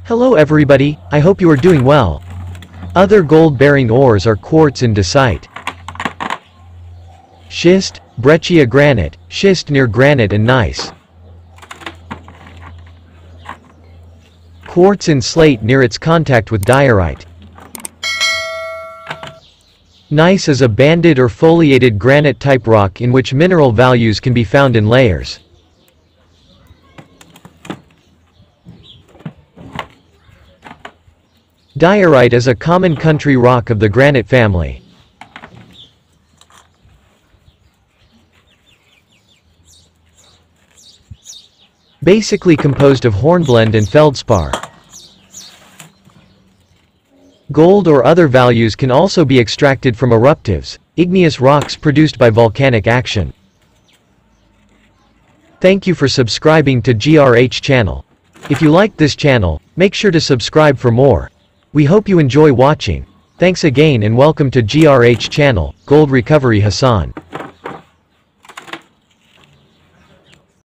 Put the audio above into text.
Hello everybody, I hope you are doing well. Other gold-bearing ores are quartz and dacite. Schist, breccia granite, schist near granite and gneiss. Quartz and slate near its contact with diorite. Gneiss is a banded or foliated granite-type rock in which mineral values can be found in layers. Diorite is a common country rock of the granite family. Basically composed of hornblende and feldspar. Gold or other values can also be extracted from eruptives, igneous rocks produced by volcanic action. Thank you for subscribing to GRH channel. If you liked this channel, make sure to subscribe for more. We hope you enjoy watching. Thanks again and welcome to GRH channel, Gold Recovery Hassan.